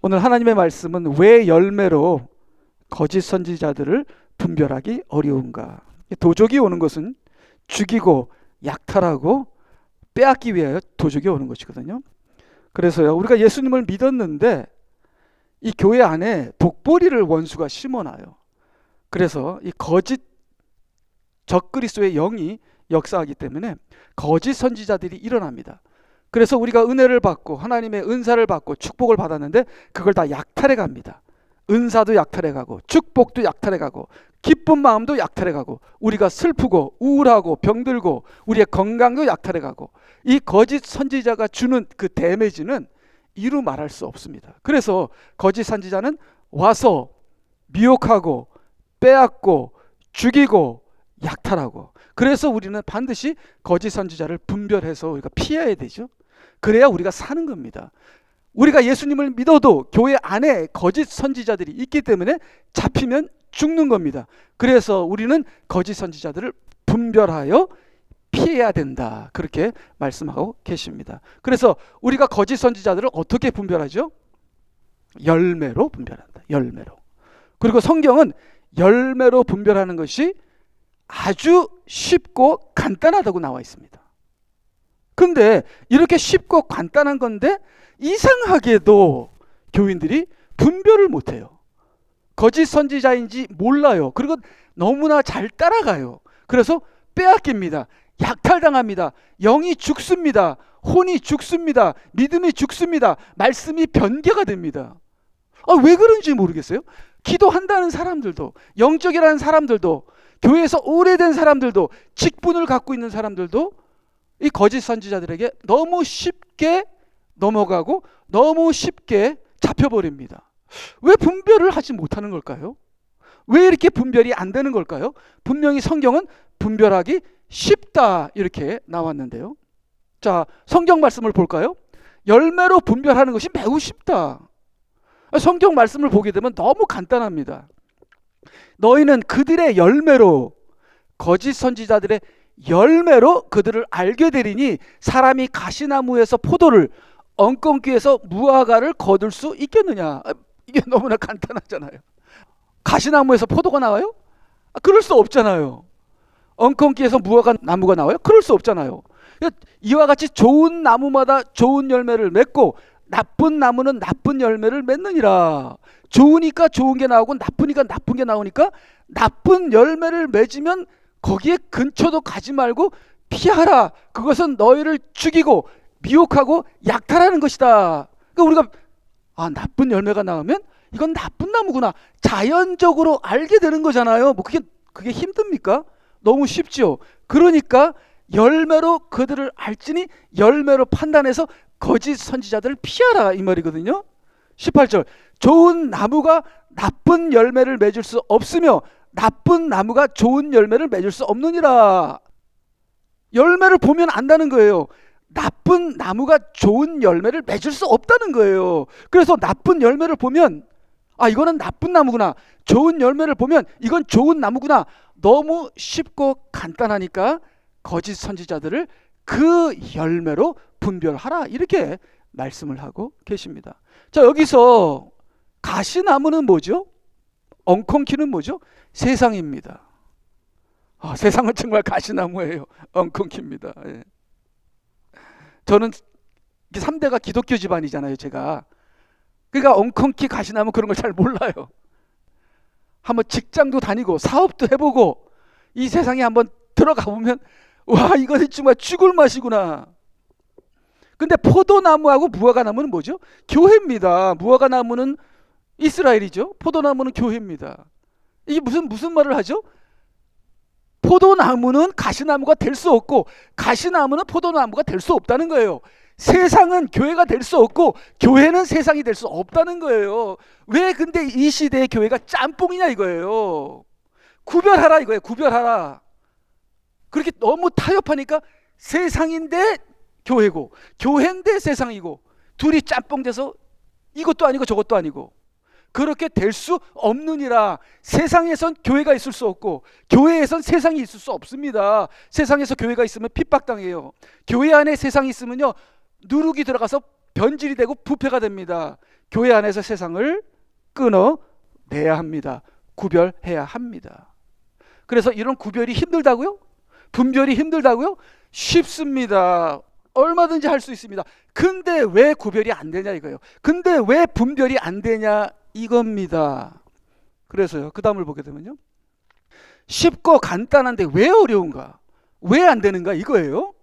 오늘 하나님의 말씀은 왜 열매로 거짓 선지자들을 분별하기 어려운가? 도적이 오는 것은 죽이고 약탈하고 빼앗기 위하여 도적이 오는 것이거든요. 그래서요, 우리가 예수님을 믿었는데 이 교회 안에 독보리를 원수가 심어놔요. 그래서 이 거짓 적그리스도의 영이 역사하기 때문에 거짓 선지자들이 일어납니다. 그래서 우리가 은혜를 받고 하나님의 은사를 받고 축복을 받았는데 그걸 다 약탈해 갑니다. 은사도 약탈해 가고 축복도 약탈해 가고 기쁜 마음도 약탈해 가고 우리가 슬프고 우울하고 병들고 우리의 건강도 약탈해 가고 이 거짓 선지자가 주는 그 데미지는 이루 말할 수 없습니다. 그래서 거짓 선지자는 와서 미혹하고 빼앗고 죽이고 약탈하고, 그래서 우리는 반드시 거짓 선지자를 분별해서 우리가 피해야 되죠. 그래야 우리가 사는 겁니다. 우리가 예수님을 믿어도 교회 안에 거짓 선지자들이 있기 때문에 잡히면 죽는 겁니다. 그래서 우리는 거짓 선지자들을 분별하여 피해야 된다, 그렇게 말씀하고 계십니다. 그래서 우리가 거짓 선지자들을 어떻게 분별하죠? 열매로 분별한다. 열매로. 그리고 성경은 열매로 분별하는 것이 아주 쉽고 간단하다고 나와 있습니다. 근데 이렇게 쉽고 간단한 건데 이상하게도 교인들이 분별을 못해요. 거짓 선지자인지 몰라요. 그리고 너무나 잘 따라가요. 그래서 빼앗깁니다. 약탈당합니다. 영이 죽습니다. 혼이 죽습니다. 믿음이 죽습니다. 말씀이 변개가 됩니다. 왜 그런지 모르겠어요. 기도한다는 사람들도, 영적이라는 사람들도, 교회에서 오래된 사람들도, 직분을 갖고 있는 사람들도 이 거짓 선지자들에게 너무 쉽게 넘어가고 너무 쉽게 잡혀버립니다. 왜 분별을 하지 못하는 걸까요? 왜 이렇게 분별이 안 되는 걸까요? 분명히 성경은 분별하기 쉽다 이렇게 나왔는데요. 자, 성경 말씀을 볼까요? 열매로 분별하는 것이 매우 쉽다. 성경 말씀을 보게 되면 너무 간단합니다. 너희는 그들의 열매로, 거짓 선지자들의 열매로 그들을 알게 되리니 사람이 가시나무에서 포도를, 엉겅퀴에서 무화과를 거둘 수 있겠느냐. 이게 너무나 간단하잖아요. 가시나무에서 포도가 나와요? 그럴 수 없잖아요. 엉겅퀴에서 무화과 나무가 나와요? 그럴 수 없잖아요. 이와 같이 좋은 나무마다 좋은 열매를 맺고 나쁜 나무는 나쁜 열매를 맺느니라. 좋으니까 좋은 게 나오고 나쁘니까 나쁜 게 나오니까 나쁜 열매를 맺으면 거기에 근처도 가지 말고 피하라. 그것은 너희를 죽이고 미혹하고 약탈하는 것이다. 그러니까 우리가 나쁜 열매가 나오면 이건 나쁜 나무구나, 자연적으로 알게 되는 거잖아요. 뭐 그게 힘듭니까? 너무 쉽죠. 그러니까 열매로 그들을 알지니 열매로 판단해서 거짓 선지자들을 피하라 이 말이거든요. 18절, 좋은 나무가 나쁜 열매를 맺을 수 없으며 나쁜 나무가 좋은 열매를 맺을 수 없느니라. 열매를 보면 안다는 거예요. 나쁜 나무가 좋은 열매를 맺을 수 없다는 거예요. 그래서 나쁜 열매를 보면 이거는 나쁜 나무구나, 좋은 열매를 보면 이건 좋은 나무구나, 너무 쉽고 간단하니까 거짓 선지자들을 그 열매로 분별하라 이렇게 말씀을 하고 계십니다. 자, 여기서 가시나무는 뭐죠? 엉겅퀴는 뭐죠? 세상입니다. 세상은 정말 가시나무예요. 엉겅퀴입니다. 예. 저는 3대가 기독교 집안이잖아요, 제가. 그러니까 엉겅퀴 가시나무 그런 걸 잘 몰라요. 한번 직장도 다니고 사업도 해보고 이 세상에 한번 들어가 보면 와, 이거는 정말 죽을 맛이구나. 근데 포도나무하고 무화과나무는 뭐죠? 교회입니다. 무화과나무는 이스라엘이죠. 포도나무는 교회입니다. 이게 무슨 말을 하죠? 포도나무는 가시나무가 될 수 없고 가시나무는 포도나무가 될 수 없다는 거예요. 세상은 교회가 될 수 없고 교회는 세상이 될 수 없다는 거예요. 왜 근데 이 시대의 교회가 짬뽕이냐 이거예요. 구별하라 이거예요. 구별하라. 그렇게 너무 타협하니까 세상인데 교회고 교회인데 세상이고 둘이 짬뽕 돼서 이것도 아니고 저것도 아니고 그렇게 될 수 없느니라. 세상에선 교회가 있을 수 없고 교회에선 세상이 있을 수 없습니다. 세상에서 교회가 있으면 핍박당해요. 교회 안에 세상이 있으면요 누룩이 들어가서 변질이 되고 부패가 됩니다. 교회 안에서 세상을 끊어내야 합니다. 구별해야 합니다. 그래서 이런 구별이 힘들다고요? 분별이 힘들다고요? 쉽습니다. 얼마든지 할 수 있습니다. 근데 왜 구별이 안 되냐 이거예요. 근데 왜 분별이 안 되냐 이겁니다. 그래서요, 그 다음을 보게 되면요, 쉽고 간단한데 왜 어려운가, 왜 안 되는가 이거예요.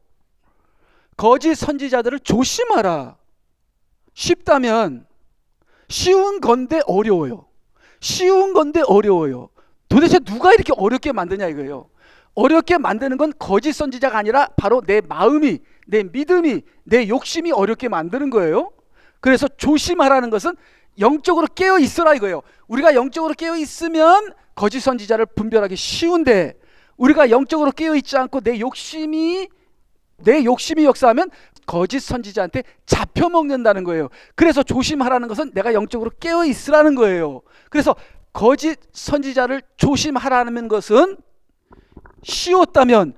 거짓 선지자들을 조심하라. 쉽다면, 쉬운 건데 어려워요. 쉬운 건데 어려워요. 도대체 누가 이렇게 어렵게 만드냐 이거예요. 어렵게 만드는 건 거짓 선지자가 아니라 바로 내 마음이, 내 믿음이, 내 욕심이 어렵게 만드는 거예요. 그래서 조심하라는 것은 영적으로 깨어 있어라 이거예요. 우리가 영적으로 깨어 있으면 거짓 선지자를 분별하기 쉬운데, 우리가 영적으로 깨어 있지 않고 내 욕심이 역사하면 거짓 선지자한테 잡혀 먹는다는 거예요. 그래서 조심하라는 것은 내가 영적으로 깨어 있으라는 거예요. 그래서 거짓 선지자를 조심하라는 것은 쉬웠다면,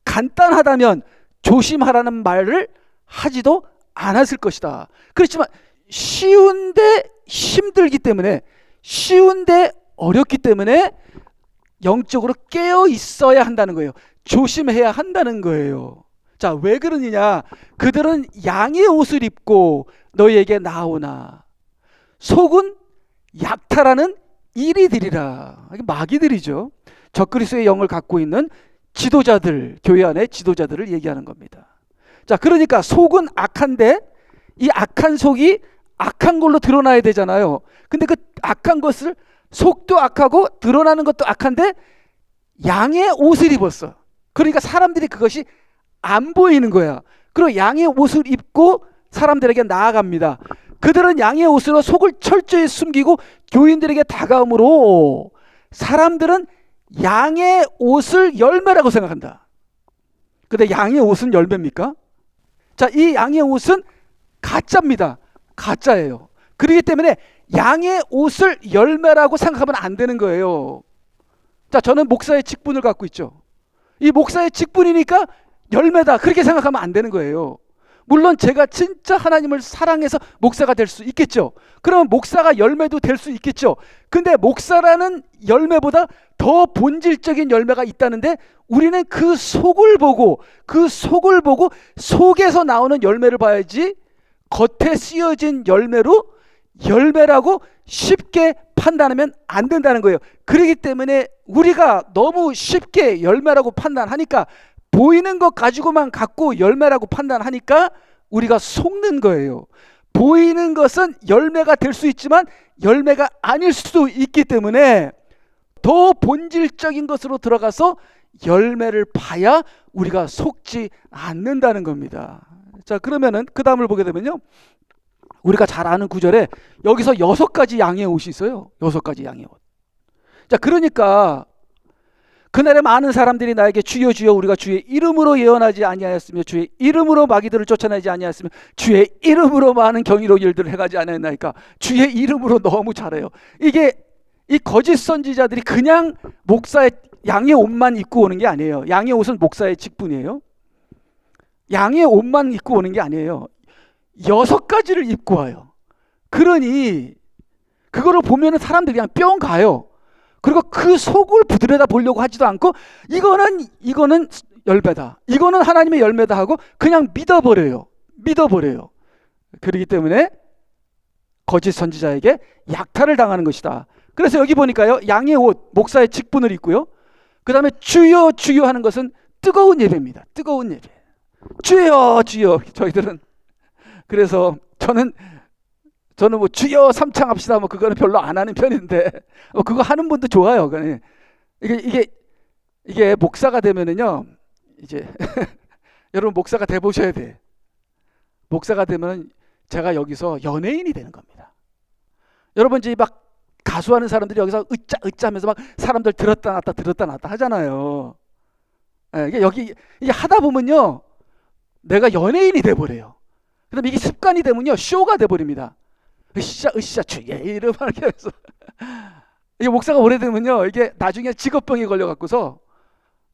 간단하다면 조심하라는 말을 하지도 않았을 것이다. 그렇지만 쉬운데 힘들기 때문에, 쉬운데 어렵기 때문에 영적으로 깨어 있어야 한다는 거예요. 조심해야 한다는 거예요. 자, 왜 그러느냐? 그들은 양의 옷을 입고 너희에게 나오나 속은 약탈하는 이리들이라. 마귀들이죠. 적그리스도의 영을 갖고 있는 지도자들, 교회 안의 지도자들을 얘기하는 겁니다. 자, 그러니까 속은 악한데 이 악한 속이 악한 걸로 드러나야 되잖아요. 근데 그 악한 것을, 속도 악하고 드러나는 것도 악한데 양의 옷을 입었어. 그러니까 사람들이 그것이 안 보이는 거야. 그리고 양의 옷을 입고 사람들에게 나아갑니다. 그들은 양의 옷으로 속을 철저히 숨기고 교인들에게 다가오므로 사람들은 양의 옷을 열매라고 생각한다. 근데 양의 옷은 열매입니까? 자, 이 양의 옷은 가짜입니다. 가짜예요. 그렇기 때문에 양의 옷을 열매라고 생각하면 안 되는 거예요. 자, 저는 목사의 직분을 갖고 있죠. 이 목사의 직분이니까 열매다, 그렇게 생각하면 안 되는 거예요. 물론 제가 진짜 하나님을 사랑해서 목사가 될 수 있겠죠. 그러면 목사가 열매도 될 수 있겠죠. 근데 목사라는 열매보다 더 본질적인 열매가 있다는데 우리는 그 속을 보고 속에서 나오는 열매를 봐야지 겉에 씌어진 열매라고 쉽게 판단하면 안 된다는 거예요. 그렇기 때문에 우리가 너무 쉽게 열매라고 판단하니까, 보이는 것 가지고만 갖고 열매라고 판단하니까 우리가 속는 거예요. 보이는 것은 열매가 될 수 있지만 열매가 아닐 수도 있기 때문에 더 본질적인 것으로 들어가서 열매를 봐야 우리가 속지 않는다는 겁니다. 자, 그러면은 그 다음을 보게 되면요, 우리가 잘 아는 구절에 여기서 6가지 양의 옷이 있어요. 6가지 양의 옷. 자, 그러니까 그날에 많은 사람들이 나에게 주여 주여 우리가 주의 이름으로 예언하지 아니하였으며 주의 이름으로 마귀들을 쫓아내지 아니하였으며 주의 이름으로 많은 경이로운 일들을 행하지 아니하였나이까. 주의 이름으로 너무 잘해요. 이게 이 거짓 선지자들이 그냥 목사의 양의 옷만 입고 오는 게 아니에요. 양의 옷은 목사의 직분이에요. 양의 옷만 입고 오는 게 아니에요. 6가지를 입고 와요. 그러니 그거를 보면 사람들이 그냥 뿅 가요. 그리고 그 속을 부드러다 보려고 하지도 않고 이거는 열매다, 이거는 하나님의 열매다 하고 그냥 믿어버려요. 그렇기 때문에 거짓 선지자에게 약탈을 당하는 것이다. 그래서 여기 보니까요, 양의 옷, 목사의 직분을 입고요, 그 다음에 주여 주여 하는 것은 뜨거운 예배입니다. 뜨거운 예배. 주여 주여. 저희들은 그래서 저는 뭐 주여 삼창합시다 뭐 그거는 별로 안 하는 편인데 그거 하는 분도 좋아요. 이게 목사가 되면은요, 이제 여러분 목사가 돼 보셔야 돼. 목사가 되면 제가 여기서 연예인이 되는 겁니다. 여러분 이제 막 가수하는 사람들이 여기서 으짜 하면서 막 사람들 들었다 놨다 하잖아요. 이게 하다 보면요, 내가 연예인이 돼 버려요. 그다음에 이게 습관이 되면요, 쇼가 돼 버립니다. 으쌰 주의 이름 이렇게 해서 이게 목사가 오래되면요, 이게 나중에 직업병이 걸려 갖고서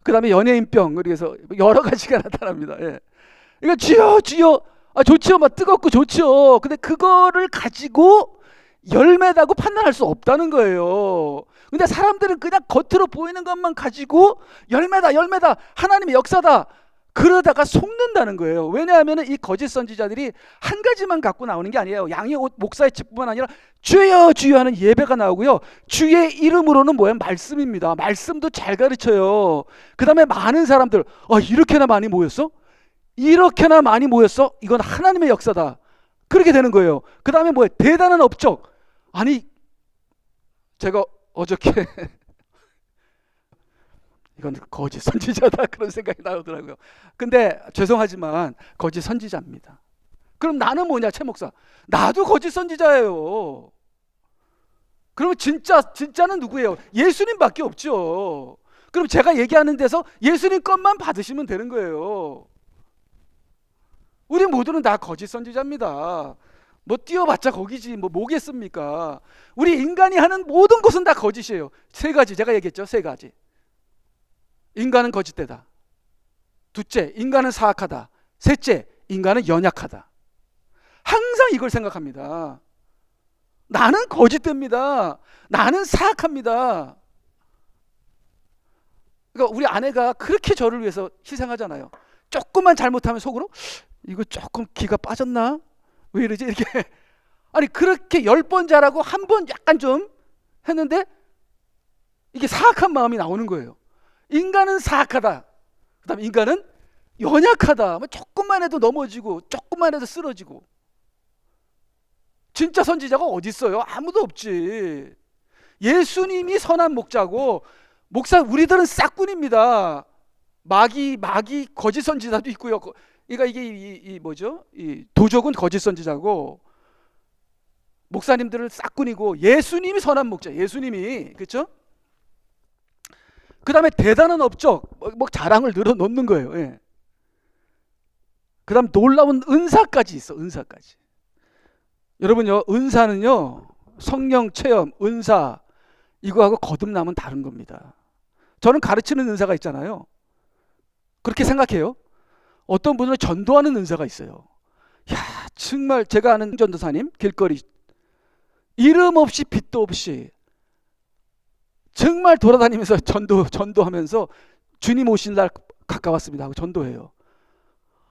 그다음에 연예인병, 그래서 여러 가지가 나타납니다. 예. 이거 주여 좋죠. 막 뜨겁고 좋죠. 근데 그거를 가지고 열매다고 판단할 수 없다는 거예요. 근데 사람들은 그냥 겉으로 보이는 것만 가지고 열매다, 열매다, 하나님의 역사다, 그러다가 속는다는 거예요. 왜냐하면 이 거짓 선지자들이 한 가지만 갖고 나오는 게 아니에요. 양의 옷 목사의 직분만 아니라 주여 주여 하는 예배가 나오고요, 주의 이름으로는 뭐예요? 말씀입니다. 말씀도 잘 가르쳐요. 그 다음에 많은 사람들, 이렇게나 많이 모였어? 이렇게나 많이 모였어? 이건 하나님의 역사다. 그렇게 되는 거예요. 그 다음에 뭐예요? 대단한 업적. 아니, 제가 어저께 이건 거짓 선지자다 그런 생각이 나오더라고요. 근데 죄송하지만 거짓 선지자입니다. 그럼 나는 뭐냐, 최 목사? 나도 거짓 선지자예요. 그러면 진짜는 누구예요? 예수님밖에 없죠. 그럼 제가 얘기하는 데서 예수님 것만 받으시면 되는 거예요. 우리 모두는 다 거짓 선지자입니다. 뭐 뛰어봤자 거기지 뭐 뭐겠습니까? 우리 인간이 하는 모든 것은 다 거짓이에요. 세 가지 제가 얘기했죠. 세 가지. 인간은 거짓되다. 둘째, 인간은 사악하다. 셋째, 인간은 연약하다. 항상 이걸 생각합니다. 나는 거짓됩니다. 나는 사악합니다. 그러니까 우리 아내가 그렇게 저를 위해서 희생하잖아요. 조금만 잘못하면 속으로 이거 조금 기가 빠졌나? 왜 이러지? 이렇게. 아니, 그렇게 10번 잘하고 한 번 약간 좀 했는데 이게 사악한 마음이 나오는 거예요. 인간은 사악하다. 그 다음에 인간은 연약하다. 조금만 해도 넘어지고 조금만 해도 쓰러지고. 진짜 선지자가 어디 있어요? 아무도 없지. 예수님이 선한 목자고, 목사 우리들은 싹군입니다. 마귀 거짓 선지자도 있고요. 그러니까 이게 뭐죠? 이 도적은 거짓 선지자고, 목사님들은 싹군이고, 예수님이 선한 목자. 예수님이, 그렇죠? 그 다음에 대단한 업적, 뭐 자랑을 늘어놓는 거예요. 예. 그 다음 놀라운 은사까지 있어. 은사까지. 여러분요, 은사는요, 성령 체험, 은사, 이거하고 거듭남은 다른 겁니다. 저는 가르치는 은사가 있잖아요. 그렇게 생각해요. 어떤 분은 전도하는 은사가 있어요. 야, 정말 제가 아는 전도사님, 길거리 이름 없이 빚도 없이 정말 돌아다니면서 전도하면서 주님 오신 날 가까웠습니다 하고 전도해요.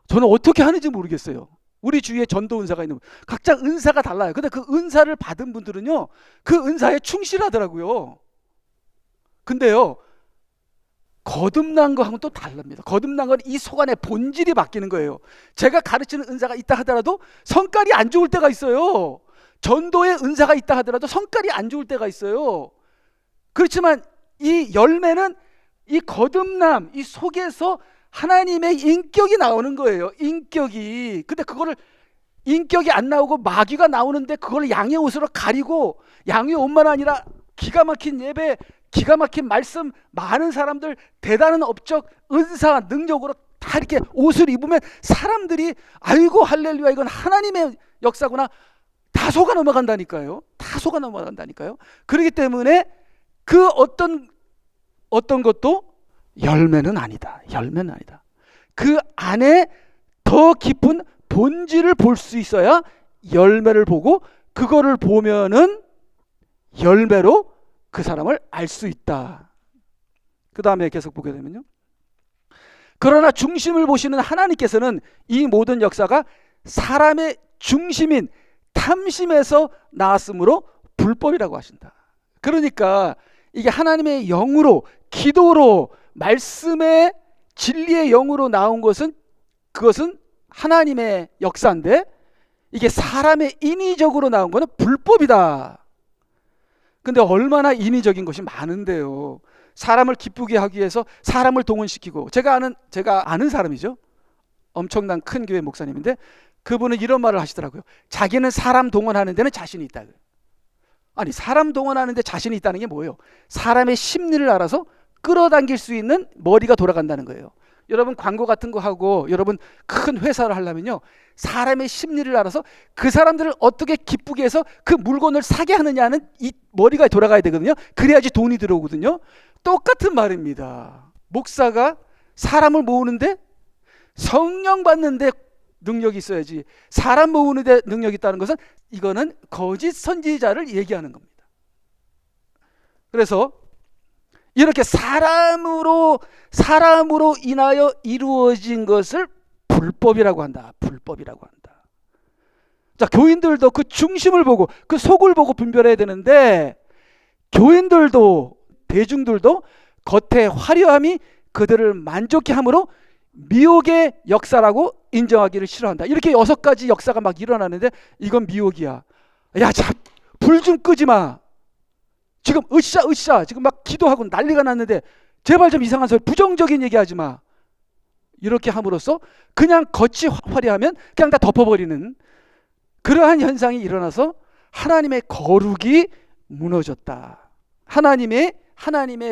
저는 어떻게 하는지 모르겠어요. 우리 주위에 전도 은사가 있는 분, 각자 은사가 달라요. 근데 그 은사를 받은 분들은요, 그 은사에 충실하더라고요. 근데요, 거듭난 거하고는 또 다릅니다. 거듭난 건 이 속 안에 본질이 바뀌는 거예요. 제가 가르치는 은사가 있다 하더라도 성깔이 안 좋을 때가 있어요. 전도의 은사가 있다 하더라도 성깔이 안 좋을 때가 있어요. 그렇지만 이 열매는 이 거듭남, 이 속에서 하나님의 인격이 나오는 거예요. 인격이. 근데 그거를 인격이 안 나오고 마귀가 나오는데 그걸 양의 옷으로 가리고, 양의 옷만 아니라 기가 막힌 예배, 기가 막힌 말씀, 많은 사람들, 대단한 업적, 은사, 능력으로 다 이렇게 옷을 입으면 사람들이 아이고 할렐루야, 이건 하나님의 역사구나, 다 속아 넘어간다니까요. 다 속아 넘어간다니까요. 그렇기 때문에 그 어떤 것도 열매는 아니다. 열매는 아니다. 그 안에 더 깊은 본질을 볼 수 있어야 열매를 보고, 그거를 보면은 열매로 그 사람을 알 수 있다. 그 다음에 계속 보게 되면요, 그러나 중심을 보시는 하나님께서는 이 모든 역사가 사람의 중심인 탐심에서 나왔으므로 불법이라고 하신다. 그러니까 이게 하나님의 영으로, 기도로, 말씀의 진리의 영으로 나온 것은, 그것은 하나님의 역사인데, 이게 사람의 인위적으로 나온 것은 불법이다. 근데 얼마나 인위적인 것이 많은데요. 사람을 기쁘게 하기 위해서 사람을 동원시키고, 제가 아는 사람이죠. 엄청난 큰 교회 목사님인데 그분은 이런 말을 하시더라고요. 자기는 사람 동원하는 데는 자신이 있다. 아니, 사람 동원하는 데 자신이 있다는 게 뭐예요? 사람의 심리를 알아서 끌어당길 수 있는 머리가 돌아간다는 거예요. 여러분 광고 같은 거 하고, 여러분 큰 회사를 하려면요, 사람의 심리를 알아서 그 사람들을 어떻게 기쁘게 해서 그 물건을 사게 하느냐는 이 머리가 돌아가야 되거든요. 그래야지 돈이 들어오거든요. 똑같은 말입니다. 목사가 사람을 모으는데, 성령 받는데 능력이 있어야지. 사람 모으는 데 능력이 있다는 것은 이거는 거짓 선지자를 얘기하는 겁니다. 그래서 이렇게 사람으로 인하여 이루어진 것을 불법이라고 한다. 불법이라고 한다. 자, 교인들도 그 중심을 보고 그 속을 보고 분별해야 되는데, 교인들도 대중들도 겉의 화려함이 그들을 만족케 함으로 미혹의 역사라고 인정하기를 싫어한다. 이렇게 6가지 역사가 막 일어나는데 이건 미혹이야. 야, 불 좀 끄지 마. 지금 으쌰 지금 막 기도하고 난리가 났는데 제발 좀 이상한 소리, 부정적인 얘기하지 마. 이렇게 함으로써 그냥 겉이 화려하면 그냥 다 덮어버리는 그러한 현상이 일어나서 하나님의 거룩이 무너졌다. 하나님의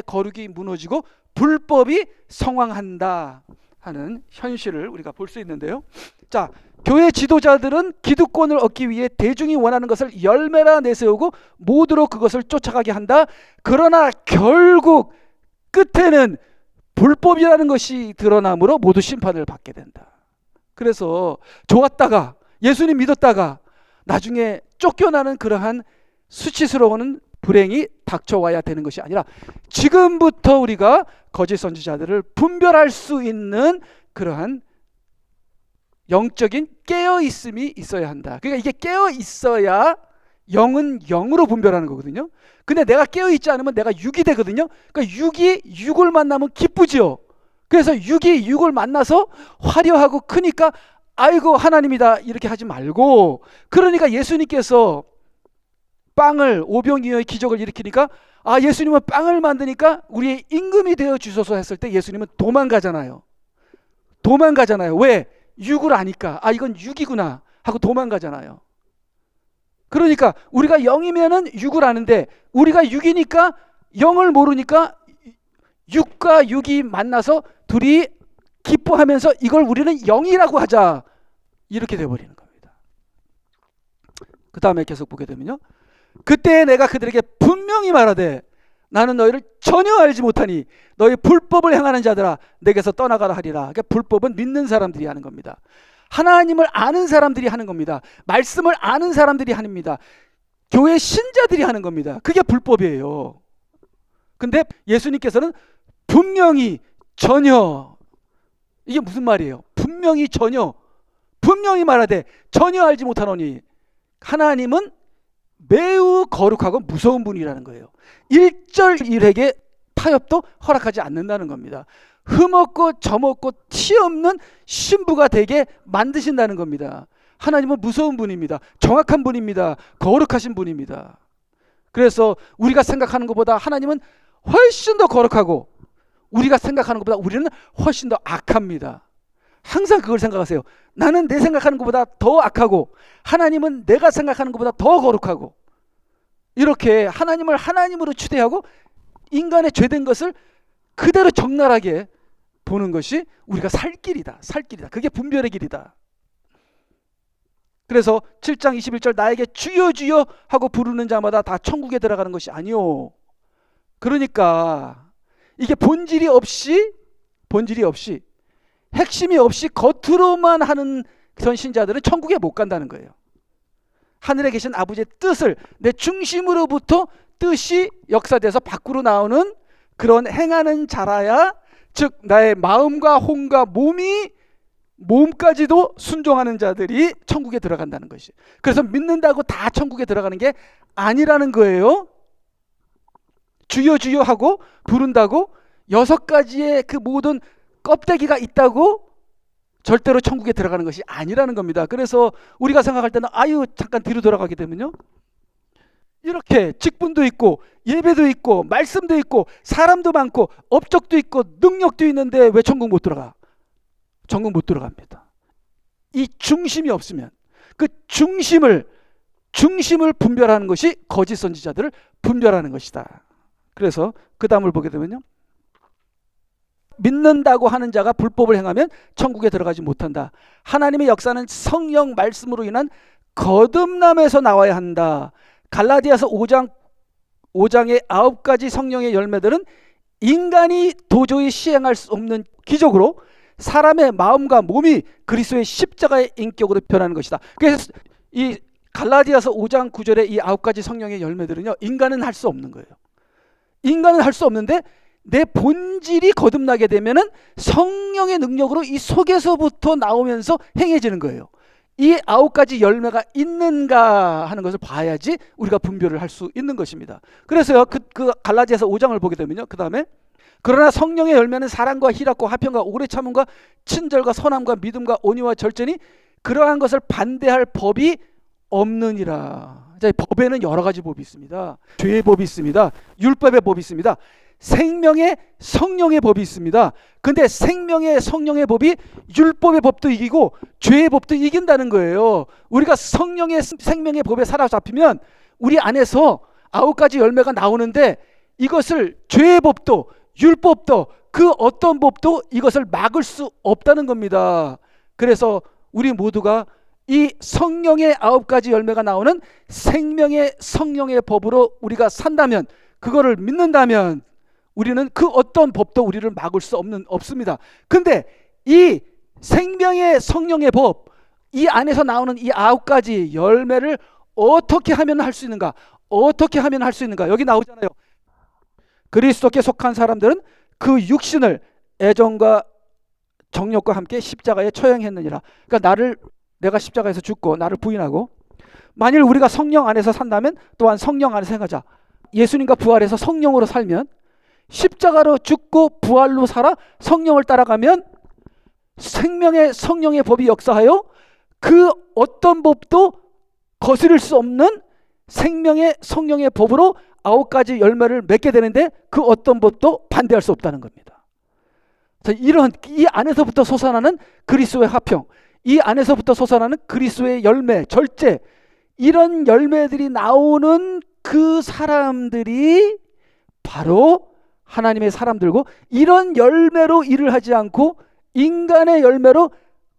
거룩이 무너지고 불법이 성황한다 하는 현실을 우리가 볼 수 있는데요. 자, 교회 지도자들은 기득권을 얻기 위해 대중이 원하는 것을 열매라 내세우고 모두로 그것을 쫓아가게 한다. 그러나 결국 끝에는 불법이라는 것이 드러나므로 모두 심판을 받게 된다. 그래서 좋았다가 예수님 믿었다가 나중에 쫓겨나는 그러한 수치스러운 불행이 닥쳐와야 되는 것이 아니라 지금부터 우리가 거짓 선지자들을 분별할 수 있는 그러한 영적인 깨어있음이 있어야 한다. 그러니까 이게 깨어있어야 영은 영으로 분별하는 거거든요. 근데 내가 깨어있지 않으면 내가 육이 되거든요. 그러니까 육이 육을 만나면 기쁘지요. 그래서 육이 육을 만나서 화려하고 크니까 아이고 하나님이다 이렇게 하지 말고, 그러니까 예수님께서 빵을 오병이어의 기적을 일으키니까 아, 예수님은 빵을 만드니까 우리의 임금이 되어 주소서 했을 때 예수님은 도망가잖아요. 왜? 육을 아니까. 아, 이건 육이구나 하고 도망가잖아요. 그러니까 우리가 영이면은 육을 아는데 우리가 육이니까 영을 모르니까 육과 육이 만나서 둘이 기뻐하면서 이걸 우리는 영이라고 하자 이렇게 돼버리는 겁니다. 그 다음에 계속 보게 되면요, 그때 내가 그들에게 분명히 말하되 나는 너희를 전혀 알지 못하니 너희 불법을 행하는 자들아 내게서 떠나가라 하리라. 그러니까 불법은 믿는 사람들이 하는 겁니다. 하나님을 아는 사람들이 하는 겁니다. 말씀을 아는 사람들이 합니다. 교회 신자들이 하는 겁니다. 그게 불법이에요. 근데 예수님께서는 분명히 전혀, 이게 무슨 말이에요? 분명히 전혀, 분명히 말하되 전혀 알지 못하노니 하나님은 매우 거룩하고 무서운 분이라는 거예요. 일절일에게 타협도 허락하지 않는다는 겁니다. 흠없고 점없고 티없는 신부가 되게 만드신다는 겁니다. 하나님은 무서운 분입니다. 정확한 분입니다. 거룩하신 분입니다. 그래서 우리가 생각하는 것보다 하나님은 훨씬 더 거룩하고 우리가 생각하는 것보다 우리는 훨씬 더 악합니다. 항상 그걸 생각하세요. 나는 내 생각하는 것보다 더 악하고 하나님은 내가 생각하는 것보다 더 거룩하고, 이렇게 하나님을 하나님으로 추대하고 인간의 죄된 것을 그대로 적나라하게 보는 것이 우리가 살 길이다. 그게 분별의 길이다. 그래서 7장 21절 나에게 주여 주여 하고 부르는 자마다 다 천국에 들어가는 것이 아니요. 그러니까 이게 본질이 없이 핵심이 없이 겉으로만 하는 선신자들은 천국에 못 간다는 거예요. 하늘에 계신 아버지의 뜻을 내 중심으로부터 뜻이 역사돼서 밖으로 나오는 그런 행하는 자라야, 즉 나의 마음과 혼과 몸까지도 순종하는 자들이 천국에 들어간다는 것이. 그래서 믿는다고 다 천국에 들어가는 게 아니라는 거예요. 주여 주여 하고 부른다고 6가지의 그 모든 껍데기가 있다고 절대로 천국에 들어가는 것이 아니라는 겁니다. 그래서 우리가 생각할 때는 아유 잠깐 뒤로 돌아가게 되면요, 이렇게 직분도 있고 예배도 있고 말씀도 있고 사람도 많고 업적도 있고 능력도 있는데 왜 천국 못 들어가? 천국 못 들어갑니다. 이 중심이 없으면, 그 중심을 분별하는 것이 거짓 선지자들을 분별하는 것이다. 그래서 그 다음을 보게 되면요, 믿는다고 하는 자가 불법을 행하면 천국에 들어가지 못한다. 하나님의 역사는 성령 말씀으로 인한 거듭남에서 나와야 한다. 갈라디아서 5장의 9가지 성령의 열매들은 인간이 도저히 시행할 수 없는 기적으로 사람의 마음과 몸이 그리스도의 십자가의 인격으로 변하는 것이다. 그래서 이 갈라디아서 5장 9절의 이 9가지 성령의 열매들은요, 인간은 할 수 없는 거예요. 인간은 할 수 없는데 내 본질이 거듭나게 되면은 성령의 능력으로 이 속에서부터 나오면서 행해지는 거예요. 이 9가지 열매가 있는가 하는 것을 봐야지 우리가 분별을 할 수 있는 것입니다. 그래서요, 그 갈라디아서 5장을 보게 되면요, 그 다음에 그러나 성령의 열매는 사랑과 희락과 화평과 오래 참음과 친절과 선함과 믿음과 온유와 절제니 그러한 것을 반대할 법이 없느니라. 자, 법에는 여러 가지 법이 있습니다. 죄의 법이 있습니다. 율법의 법이 있습니다. 생명의 성령의 법이 있습니다. 근데 생명의 성령의 법이 율법의 법도 이기고 죄의 법도 이긴다는 거예요. 우리가 성령의 생명의 법에 사로잡히면 우리 안에서 9가지 열매가 나오는데 이것을 죄의 법도 율법도 그 어떤 법도 이것을 막을 수 없다는 겁니다. 그래서 우리 모두가 이 성령의 9가지 열매가 나오는 생명의 성령의 법으로 우리가 산다면, 그거를 믿는다면 우리는 그 어떤 법도 우리를 막을 수 없습니다. 근데 이 생명의 성령의 법, 이 안에서 나오는 이 9가지 열매를 어떻게 하면 할 수 있는가? 어떻게 하면 할 수 있는가? 여기 나오잖아요. 그리스도께 속한 사람들은 그 육신을 애정과 정욕과 함께 십자가에 처형했느니라. 그러니까 내가 십자가에서 죽고 나를 부인하고, 만일 우리가 성령 안에서 산다면 또한 성령 안에서 행하자. 예수님과 부활해서 성령으로 살면, 십자가로 죽고 부활로 살아 성령을 따라가면 생명의 성령의 법이 역사하여 그 어떤 법도 거스릴 수 없는 생명의 성령의 법으로 9가지 열매를 맺게 되는데 그 어떤 법도 반대할 수 없다는 겁니다. 이런 이 안에서부터 솟아나는 그리스도의 화평, 이 안에서부터 솟아나는 그리스도의 열매, 절제, 이런 열매들이 나오는 그 사람들이 바로 하나님의 사람들고, 이런 열매로 일을 하지 않고 인간의 열매로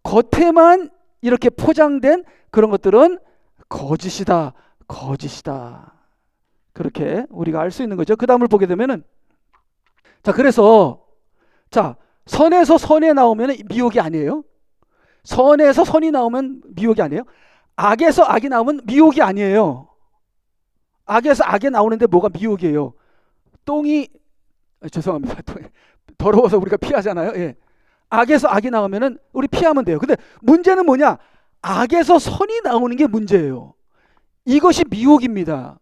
겉에만 이렇게 포장된 그런 것들은 거짓이다, 거짓이다. 그렇게 우리가 알 수 있는 거죠. 그 다음을 보게 되면은, 자, 그래서 선에서 선에 나오면 미혹이 아니에요. 선에서 선이 나오면 미혹이 아니에요. 악에서 악이 나오면 미혹이 아니에요. 악에서 악이 나오는데 뭐가 미혹이에요? 죄송합니다. 더러워서 우리가 피하잖아요. 예. 악에서 악이 나오면은 우리 피하면 돼요. 근데 문제는 뭐냐? 악에서 선이 나오는 게 문제예요. 이것이 미혹입니다.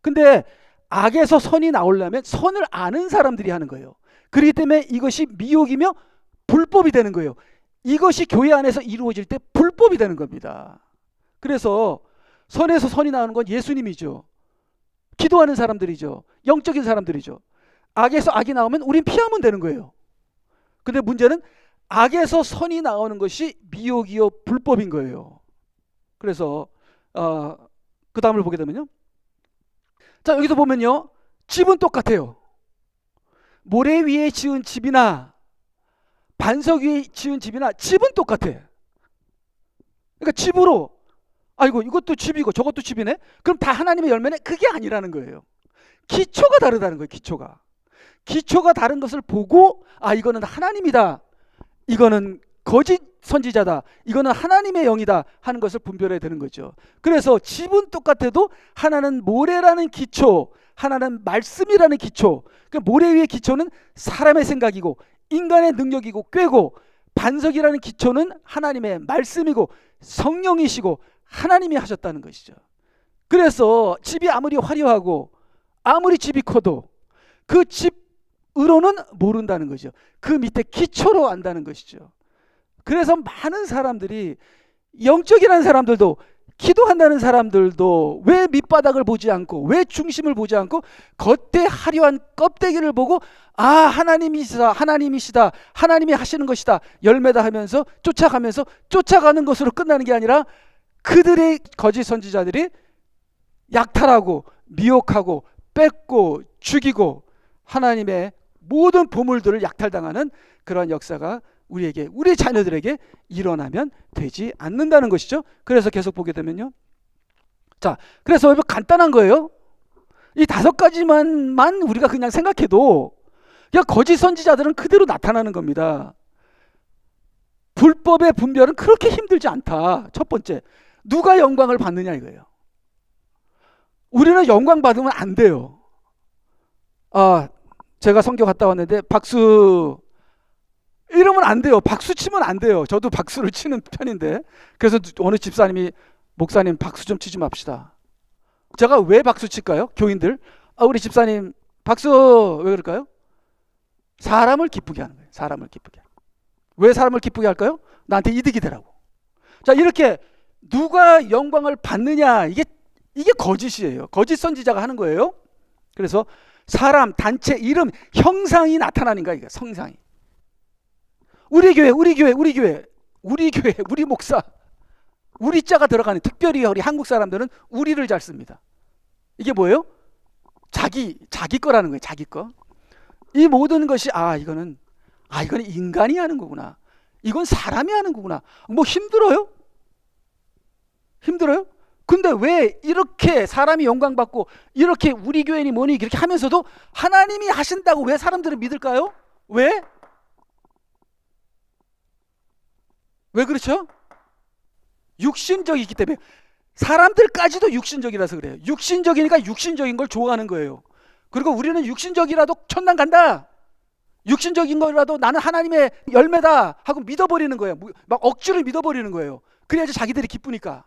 근데 악에서 선이 나오려면 선을 아는 사람들이 하는 거예요. 그렇기 때문에 이것이 미혹이며 불법이 되는 거예요. 이것이 교회 안에서 이루어질 때 불법이 되는 겁니다. 그래서 선에서 선이 나오는 건 예수님이죠. 기도하는 사람들이죠. 영적인 사람들이죠. 악에서 악이 나오면 우린 피하면 되는 거예요. 근데 문제는 악에서 선이 나오는 것이 미혹이요 불법인 거예요. 그래서 그 다음을 보게 되면요, 자, 여기서 보면요, 집은 똑같아요. 모래 위에 지은 집이나 반석 위에 지은 집이나 집은 똑같아. 그러니까 집으로, 아이고 이것도 집이고 저것도 집이네, 그럼 다 하나님의 열매네? 그게 아니라는 거예요. 기초가 다르다는 거예요. 기초가 다른 것을 보고, 이거는 하나님이다, 이거는 거짓 선지자다, 이거는 하나님의 영이다 하는 것을 분별해야 되는 거죠. 그래서 집은 똑같아도 하나는 모래라는 기초, 하나는 말씀이라는 기초. 그러니까 모래 위의 기초는 사람의 생각이고 인간의 능력이고 꾀고, 반석이라는 기초는 하나님의 말씀이고 성령이시고 하나님이 하셨다는 것이죠. 그래서 집이 아무리 화려하고 아무리 집이 커도 그 집으로는 모른다는 거죠. 그 밑에 기초로 안다는 것이죠. 그래서 많은 사람들이, 영적이라는 사람들도, 기도한다는 사람들도 왜 밑바닥을 보지 않고 왜 중심을 보지 않고 겉에 화려한 껍데기를 보고 하나님이시다, 하나님이 하시는 것이다, 열매다 하면서 쫓아가는 것으로 끝나는 게 아니라, 그들의 거짓 선지자들이 약탈하고 미혹하고 뺏고 죽이고 하나님의 모든 보물들을 약탈당하는 그러한 역사가 우리 자녀들에게 일어나면 되지 않는다는 것이죠. 그래서 계속 보게 되면요, 자, 그래서 간단한 거예요. 이 5가지만 우리가 그냥 생각해도 그냥 거짓 선지자들은 그대로 나타나는 겁니다. 불법의 분별은 그렇게 힘들지 않다. 첫 번째, 누가 영광을 받느냐 이거예요. 우리는 영광 받으면 안 돼요. 제가 선교 갔다 왔는데 박수 이러면 안 돼요. 박수 치면 안 돼요. 저도 박수를 치는 편인데, 그래서 어느 집사님이 목사님 박수 좀 치지 맙시다. 제가 왜 박수 칠까요? 교인들, 우리 집사님 박수 왜 그럴까요? 사람을 기쁘게 하는 거예요. 사람을 기쁘게. 왜 사람을 기쁘게 할까요? 나한테 이득이 되라고. 자, 이렇게 누가 영광을 받느냐, 이게 거짓이에요. 거짓 선지자가 하는 거예요. 그래서 사람, 단체, 이름, 형상이 나타나는 거야. 이게 성상이. 우리 교회, 우리 목사, 우리 자가 들어가는, 특별히 우리 한국 사람들은 우리를 잘 씁니다. 이게 뭐예요? 자기 거라는 거예요. 자기 거. 이 모든 것이 이거는 인간이 하는 거구나. 이건 사람이 하는 거구나. 뭐 힘들어요? 근데 왜 이렇게 사람이 영광 받고 이렇게 우리 교회니 뭐니 이렇게 하면서도 하나님이 하신다고 왜 사람들은 믿을까요? 왜 그렇죠? 육신적이기 때문에. 사람들까지도 육신적이라서 그래요. 육신적이니까 육신적인 걸 좋아하는 거예요. 그리고 우리는 육신적이라도 천당 간다, 육신적인 거라도 나는 하나님의 열매다 하고 믿어버리는 거예요. 막 억지로 믿어버리는 거예요. 그래야지 자기들이 기쁘니까.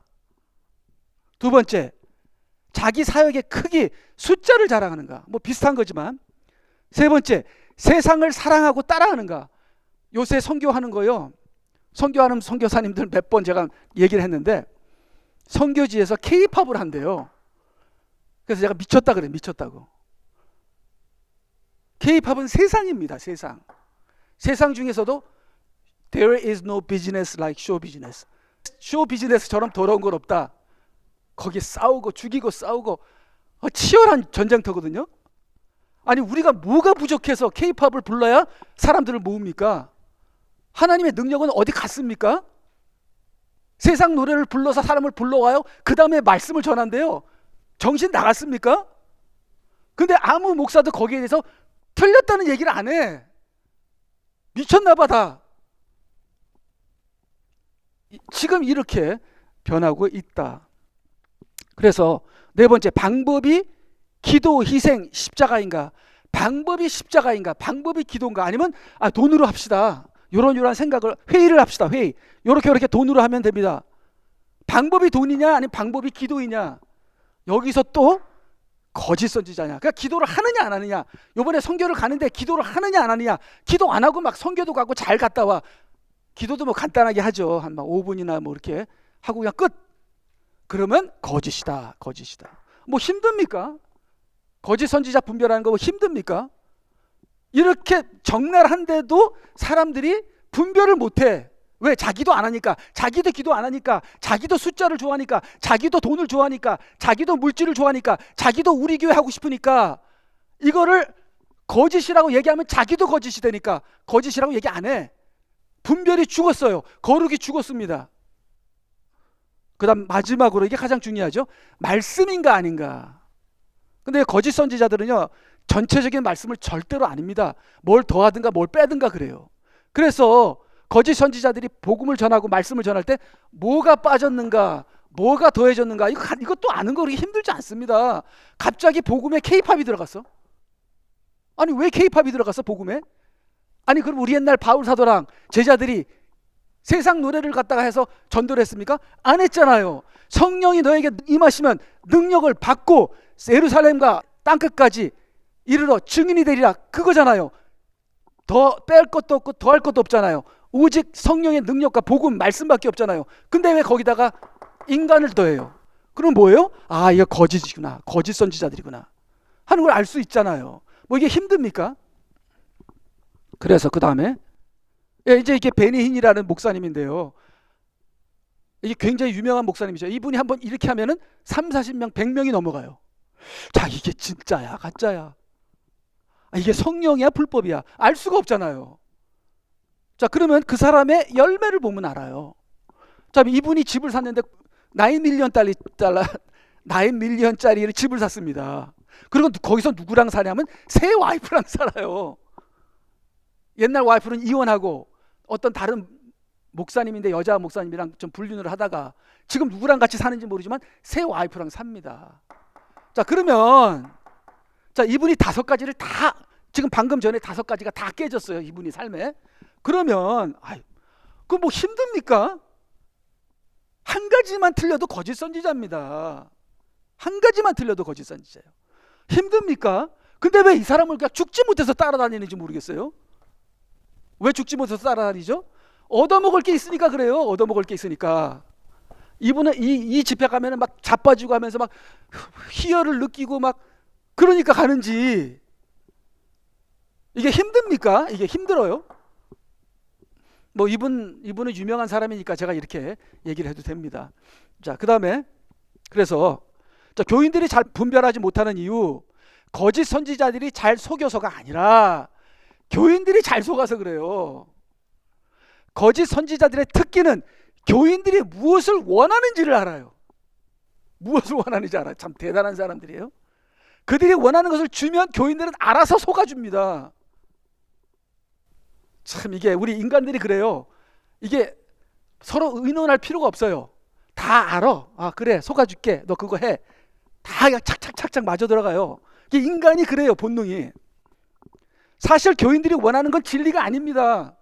두 번째, 자기 사역의 크기, 숫자를 자랑하는가. 뭐 비슷한 거지만. 세 번째, 세상을 사랑하고 따라하는가. 요새 선교하는 거요. 선교하는 선교사님들 몇 번 제가 얘기를 했는데, 선교지에서 K-팝을 한대요. 그래서 제가 미쳤다 그래요. 미쳤다고. K-팝은 세상입니다. 세상 중에서도 There is no business like show business. 쇼 비즈니스처럼 더러운 건 없다. 거기 싸우고 죽이고 싸우고 치열한 전쟁터거든요. 아니, 우리가 뭐가 부족해서 K-팝을 불러야 사람들을 모읍니까? 하나님의 능력은 어디 갔습니까? 세상 노래를 불러서 사람을 불러와요. 그 다음에 말씀을 전한대요. 정신 나갔습니까? 근데 아무 목사도 거기에 대해서 틀렸다는 얘기를 안 해. 미쳤나 봐 다. 지금 이렇게 변하고 있다. 그래서 네 번째, 방법이 기도, 희생, 십자가인가? 방법이 십자가인가? 방법이 기도인가? 아니면 돈으로 합시다. 이런 생각을, 회의를 합시다. 회의. 요렇게 돈으로 하면 됩니다. 방법이 돈이냐 아니면 방법이 기도이냐? 여기서 또 거짓 선지자냐? 그러니까 기도를 하느냐 안 하느냐? 요번에 선교를 가는데 기도를 하느냐 안 하느냐? 기도 안 하고 막 선교도 가고 잘 갔다 와. 기도도 뭐 간단하게 하죠. 한 막 5분이나 뭐 이렇게 하고 그냥 끝. 그러면 거짓이다. 뭐 힘듭니까? 거짓 선지자 분별하는 거 뭐 힘듭니까? 이렇게 적나라한데도 사람들이 분별을 못해. 왜? 자기도 안 하니까. 자기도 기도 안 하니까. 자기도 숫자를 좋아하니까. 자기도 돈을 좋아하니까. 자기도 물질을 좋아하니까. 자기도 우리 교회 하고 싶으니까. 이거를 거짓이라고 얘기하면 자기도 거짓이 되니까 거짓이라고 얘기 안 해. 분별이 죽었어요. 거룩이 죽었습니다. 그 다음 마지막으로, 이게 가장 중요하죠. 말씀인가 아닌가. 근데 거짓 선지자들은요, 전체적인 말씀을 절대로 아닙니다. 뭘 더하든가 뭘 빼든가 그래요. 그래서 거짓 선지자들이 복음을 전하고 말씀을 전할 때 뭐가 빠졌는가, 뭐가 더해졌는가, 이것도 아는 거 그렇게 힘들지 않습니다. 갑자기 복음에 K-팝이 들어갔어. 아니, 왜 K-팝이 들어갔어 복음에? 아니, 그럼 우리 옛날 바울 사도랑 제자들이 세상 노래를 갖다가 해서 전도를 했습니까? 안 했잖아요. 성령이 너에게 임하시면 능력을 받고 예루살렘과 땅끝까지 이르러 증인이 되리라, 그거잖아요. 더 뺄 것도 없고 더 할 것도 없잖아요. 오직 성령의 능력과 복음, 말씀밖에 없잖아요. 근데 왜 거기다가 인간을 더해요? 그럼 뭐예요? 이거 거짓이구나, 거짓 선지자들이구나 하는 걸 알 수 있잖아요. 뭐 이게 힘듭니까? 그래서 그 다음에 이제 이게 베니힌이라는 목사님인데요. 이게 굉장히 유명한 목사님이죠. 이분이 한번 이렇게 하면은 30-40명, 100명이 넘어가요. 자, 이게 진짜야 가짜야? 이게 성령이야 불법이야? 알 수가 없잖아요. 자, 그러면 그 사람의 열매를 보면 알아요. 자, 이분이 집을 샀는데 9밀리언짜리를 집을 샀습니다. 그리고 거기서 누구랑 사냐면 새 와이프랑 살아요. 옛날 와이프는 이혼하고 어떤 다른 목사님인데 여자 목사님이랑 좀 불륜을 하다가 지금 누구랑 같이 사는지 모르지만 새 와이프랑 삽니다. 자, 그러면 자, 이분이 5가지를 다 지금 방금 전에 5가지가 다 깨졌어요. 이분이 삶에. 그러면 그 뭐 힘듭니까? 한 가지만 틀려도 거짓 선지자입니다. 한 가지만 틀려도 거짓 선지자예요. 힘듭니까? 근데 왜 이 사람을 그냥 죽지 못해서 따라다니는지 모르겠어요. 왜 죽지 못해서 따라다니죠? 얻어먹을 게 있으니까 그래요. 얻어먹을 게 있으니까. 이분은 이 집회 가면은 막 자빠지고 하면서 막 희열을 느끼고 막 그러니까 가는지. 이게 힘듭니까? 이게 힘들어요. 뭐 이분은 유명한 사람이니까 제가 이렇게 얘기를 해도 됩니다. 자, 그다음에 그래서 자, 교인들이 잘 분별하지 못하는 이유, 거짓 선지자들이 잘 속여서가 아니라 교인들이 잘 속아서 그래요. 거짓 선지자들의 특기는 교인들이 무엇을 원하는지를 알아요. 무엇을 원하는지 알아요. 참 대단한 사람들이에요. 그들이 원하는 것을 주면 교인들은 알아서 속아줍니다. 참 이게 우리 인간들이 그래요. 이게 서로 의논할 필요가 없어요. 다 알아. 그래, 속아줄게. 너 그거 해. 다 그냥 착착착착 맞아 들어가요. 이게 인간이 그래요, 본능이. 사실 교인들이 원하는 건 진리가 아닙니다.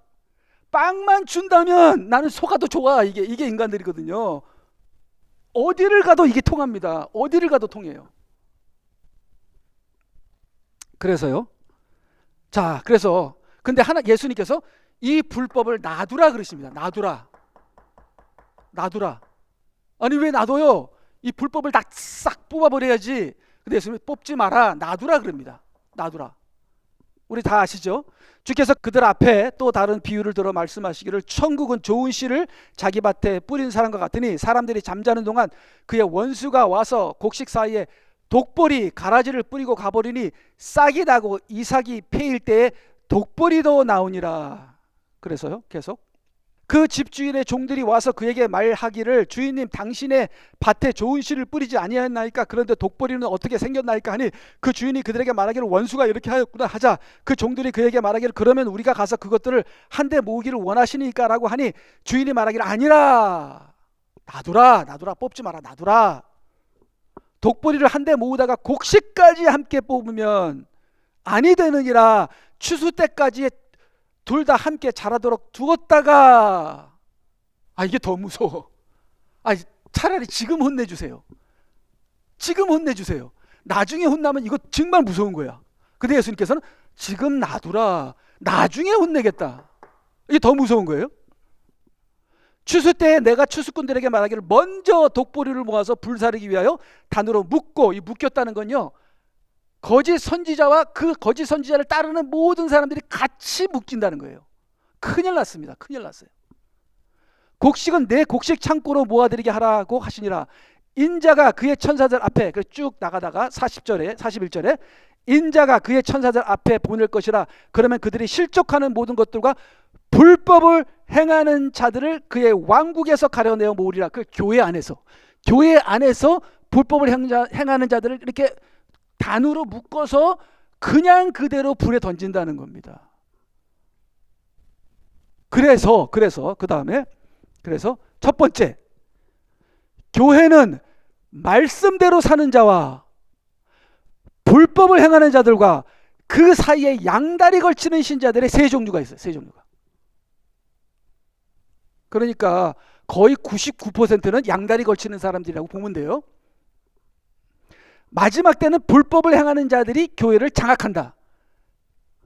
빵만 준다면 나는 속아도 좋아. 이게 인간들이거든요. 어디를 가도 이게 통합니다. 어디를 가도 통해요. 그래서요. 자, 그래서 근데 예수님께서 이 불법을 놔두라 그러십니다. 놔두라. 아니 왜 놔둬요? 이 불법을 다 싹 뽑아버려야지. 근데 예수님이 뽑지 마라. 놔두라 그럽니다. 놔두라. 우리 다 아시죠? 주께서 그들 앞에 또 다른 비유를 들어 말씀하시기를 천국은 좋은 씨를 자기 밭에 뿌린 사람과 같으니 사람들이 잠자는 동안 그의 원수가 와서 곡식 사이에 독보리 가라지를 뿌리고 가버리니 싹이 나고 이삭이 패일 때에 독보리도 나오니라. 그래서요, 계속 그 집주인의 종들이 와서 그에게 말하기를 주인님 당신의 밭에 좋은 씨를 뿌리지 아니하였나이까? 그런데 독보리는 어떻게 생겼나이까? 하니 그 주인이 그들에게 말하기를 원수가 이렇게 하였구나 하자 그 종들이 그에게 말하기를 그러면 우리가 가서 그것들을 한데 모으기를 원하시니까? 라고 하니 주인이 말하기를 아니라 놔두라 뽑지 마라. 놔두라. 독보리를 한데 모으다가 곡식까지 함께 뽑으면 아니 되느니라. 추수 때까지 둘 다 함께 자라도록 두었다가 이게 더 무서워. 차라리 지금 혼내주세요. 지금 혼내주세요. 나중에 혼나면 이거 정말 무서운 거야. 근데 예수님께서는 지금 놔두라. 나중에 혼내겠다. 이게 더 무서운 거예요. 추수 때에 내가 추수꾼들에게 말하기를 먼저 독보리를 모아서 불사르기 위하여 단으로 묶고, 이 묶였다는 건요, 거짓 선지자와 그 거짓 선지자를 따르는 모든 사람들이 같이 묶인다는 거예요. 큰일 났습니다. 큰일 났어요. 곡식은 내 곡식 창고로 모아드리게 하라고 하시니라. 인자가 그의 천사들 앞에, 쭉 나가다가 41절에 인자가 그의 천사들 앞에 보낼 것이라. 그러면 그들이 실족하는 모든 것들과 불법을 행하는 자들을 그의 왕국에서 가려내어 모으리라. 그 교회 안에서 불법을 행하는 자들을 이렇게 단으로 묶어서 그냥 그대로 불에 던진다는 겁니다. 그래서 그 다음에 첫 번째, 교회는 말씀대로 사는 자와 불법을 행하는 자들과 그 사이에 양다리 걸치는 신자들의 세 종류가 있어요. 세 종류가. 그러니까 거의 99%는 양다리 걸치는 사람들이라고 보면 돼요. 마지막 때는 불법을 행하는 자들이 교회를 장악한다.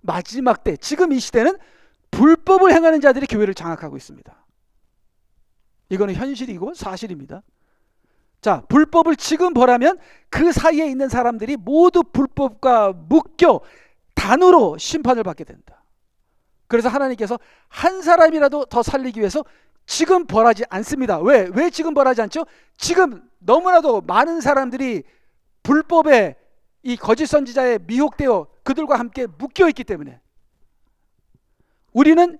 마지막 때, 지금 이 시대는 불법을 행하는 자들이 교회를 장악하고 있습니다. 이거는 현실이고 사실입니다. 자, 불법을 지금 벌하면 그 사이에 있는 사람들이 모두 불법과 묶여 단으로 심판을 받게 된다. 그래서 하나님께서 한 사람이라도 더 살리기 위해서 지금 벌하지 않습니다. 왜 지금 벌하지 않죠? 지금 너무나도 많은 사람들이 불법에, 이 거짓 선지자에 미혹되어 그들과 함께 묶여 있기 때문에 우리는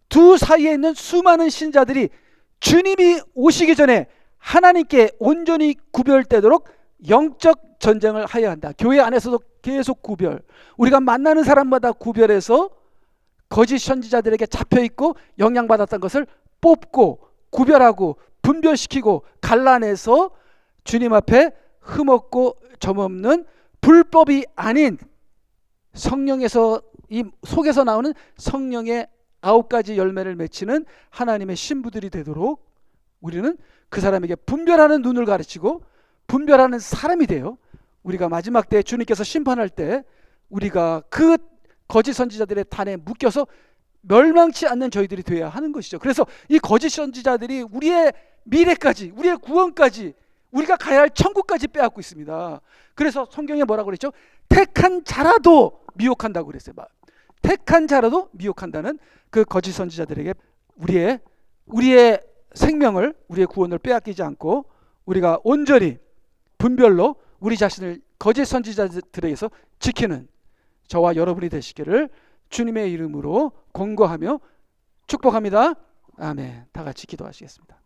두 사이에 있는 수많은 신자들이 주님이 오시기 전에 하나님께 온전히 구별되도록 영적 전쟁을 하여야 한다. 교회 안에서도 계속 구별, 우리가 만나는 사람마다 구별해서 거짓 선지자들에게 잡혀있고 영향받았던 것을 뽑고 구별하고 분별시키고 갈라내서 주님 앞에 흠없고 점없는 불법이 아닌 성령에서 이 속에서 나오는 성령의 9가지 열매를 맺히는 하나님의 신부들이 되도록 우리는 그 사람에게 분별하는 눈을 가르치고 분별하는 사람이 돼요. 우리가 마지막 때 주님께서 심판할 때 우리가 그 거짓 선지자들의 단에 묶여서 멸망치 않는 저희들이 되어야 하는 것이죠. 그래서 이 거짓 선지자들이 우리의 미래까지, 우리의 구원까지, 우리가 가야 할 천국까지 빼앗고 있습니다. 그래서 성경에 뭐라고 그랬죠? 택한 자라도 미혹한다고 그랬어요. 택한 자라도 미혹한다는 그 거짓 선지자들에게 우리의 생명을, 우리의 구원을 빼앗기지 않고 우리가 온전히 분별로 우리 자신을 거짓 선지자들에게서 지키는 저와 여러분이 되시기를 주님의 이름으로 권고하며 축복합니다. 아멘. 다 같이 기도하시겠습니다.